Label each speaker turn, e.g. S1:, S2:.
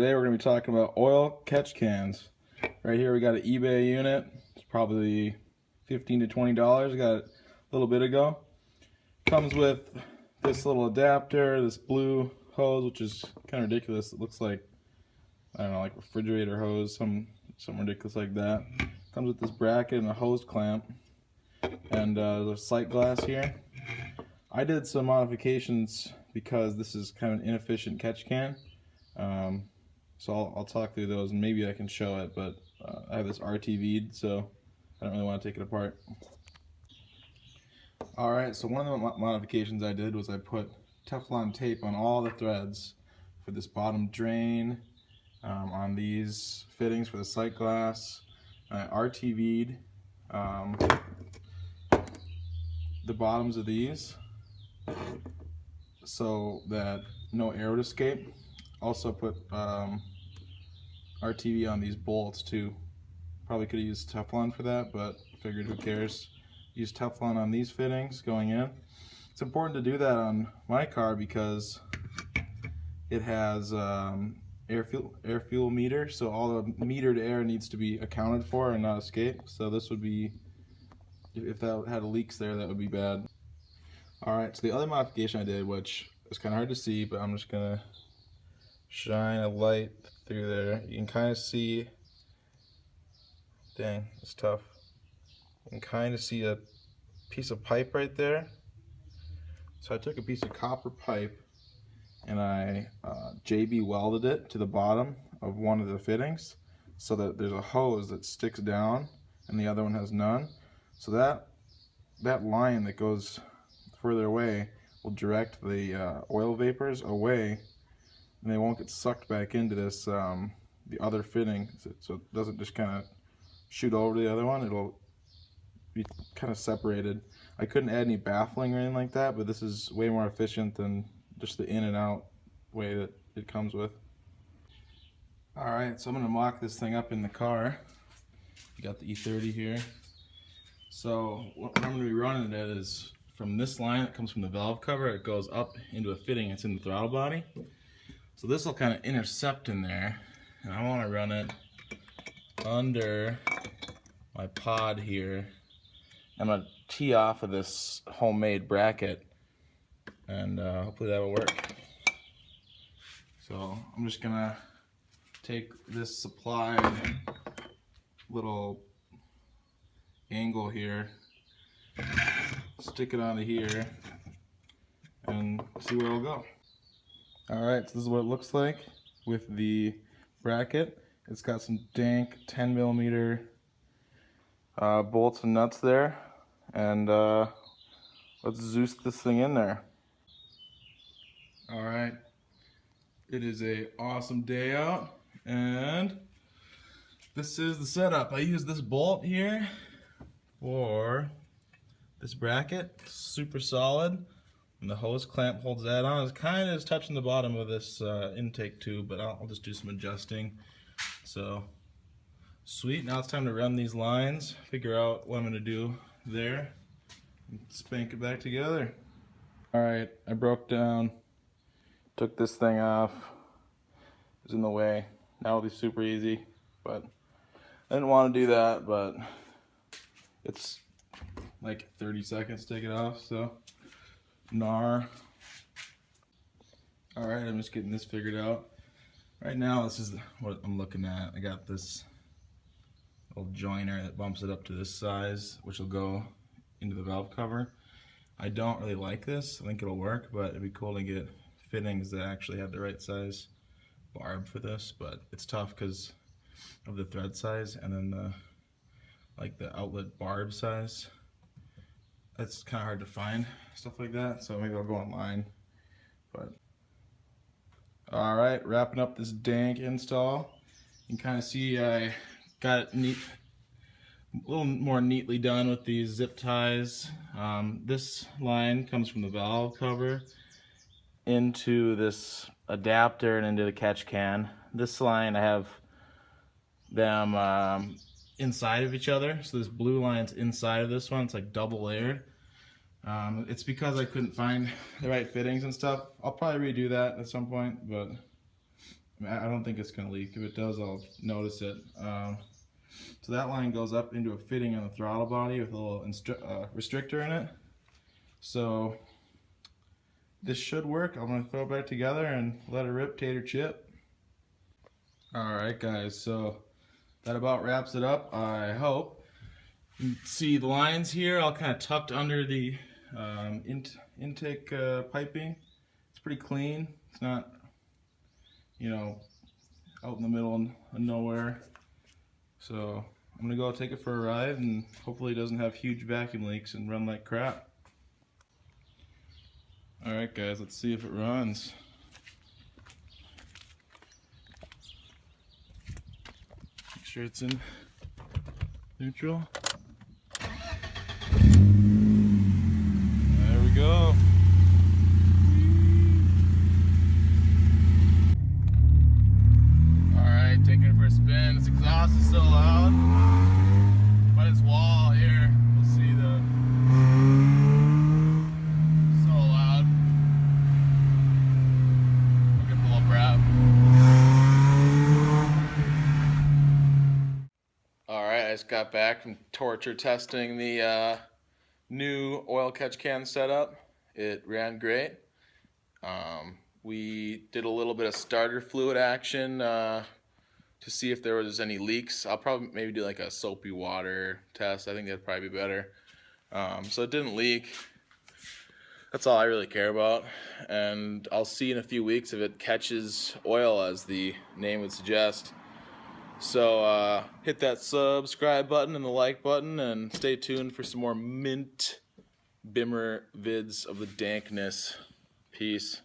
S1: today we're going to be talking about oil catch cans. Right here we got an eBay unit. It's probably $15 to $20. Got it a little bit ago. Comes with this little adapter, this blue hose, which is kind of ridiculous. It looks like, I don't know, like refrigerator hose, something ridiculous like that. Comes with this bracket and a hose clamp, and there's a sight glass here. I did some modifications because this is kind of an inefficient catch can. So I'll talk through those and maybe I can show it, but I have this RTV'd, so I don't really want to take it apart. Alright, so one of the modifications I did was I put Teflon tape on all the threads for this bottom drain, on these fittings for the sight glass. I RTV'd the bottoms of these so that no air would escape. Also put RTV on these bolts too. Probably could have used Teflon for that, but figured who cares. Use Teflon on these fittings going in. It's important to do that on my car because it has air fuel meter, so all the metered air needs to be accounted for and not escape. So this would be, if that had leaks there, that would be bad. Alright, so the other modification I did, which is kind of hard to see, but I'm just gonna shine a light through there. You can kind of see, dang, it's tough. You can kind of see a piece of pipe right there. So I took a piece of copper pipe and I JB welded it to the bottom of one of the fittings so that there's a hose that sticks down and the other one has none. So that line that goes further away will direct the oil vapors away, and they won't get sucked back into this the other fitting, so it doesn't just kind of shoot over to the other one. It'll be kind of separated. I couldn't add any baffling or anything like that, but this is way more efficient than just the in and out way that it comes with. Alright, so I'm going to mock this thing up in the car. You got the E30 here. So what I'm going to be running it is from this line that comes from the valve cover. It goes up into a fitting that's in the throttle body. So this will kind of intercept in there, and I want to run it under my pod here. I'm going to tee off of this homemade bracket, and hopefully that will work. So I'm just going to take this supplied little angle here, stick it onto here, and see where it'll go. Alright, so this is what it looks like with the bracket. It's got some dank 10mm bolts and nuts there, and let's Zeus this thing in there. Alright, it is a awesome day out, and this is the setup. I use this bolt here for this bracket, super solid, and the hose clamp holds that on. It's kind of touching the bottom of this intake tube, but I'll just do some adjusting. So sweet, now it's time to run these lines, figure out what I'm going to do there, and spank it back together. Alright, I broke down, took this thing off, it was in the way. Now it'll be super easy, but I didn't want to do that, but it's like 30 seconds to take it off, so gnar. Alright, I'm just getting this figured out. Right now, this is what I'm looking at. I got this little joiner that bumps it up to this size, which will go into the valve cover. I don't really like this. I think it'll work, but it'd be cool to get fittings that actually have the right size barb for this, but it's tough because of the thread size and then the outlet barb size. That's kind of hard to find, stuff like that, so maybe I'll go online. But alright, wrapping up this dank install. You can kind of see I got it a little more neatly done with these zip ties. This line comes from the valve cover into this adapter and into the catch can. This line, I have them inside of each other, so this blue line's inside of this one. It's like double layered. It's because I couldn't find the right fittings and stuff. I'll probably redo that at some point, but I don't think it's gonna leak. If it does, I'll notice it. So that line goes up into a fitting on the throttle body with a little restrictor in it. So this should work. I'm gonna throw it back together and let it rip, tater chip. Alright guys, so that about wraps it up, I hope. You can see the lines here all kind of tucked under the intake piping. It's pretty clean. It's not, you know, out in the middle of nowhere. So I'm gonna go take it for a ride and hopefully it doesn't have huge vacuum leaks and run like crap. Alright guys, let's see if it runs. Make sure it's in neutral. There we go. Alright, taking it for a spin. Its exhaust is so loud. But its wall here, we'll see the so loud. I'll give it a little grab. Alright, I just got back from torture testing the new oil catch can setup. It ran great. We did a little bit of starter fluid action to see if there was any leaks. I'll probably maybe do like a soapy water test. I think that'd probably be better. So it didn't leak. That's all I really care about. And I'll see in a few weeks if it catches oil, as the name would suggest. So hit that subscribe button and the like button, and stay tuned for some more mint Bimmer vids of the dankness. Peace.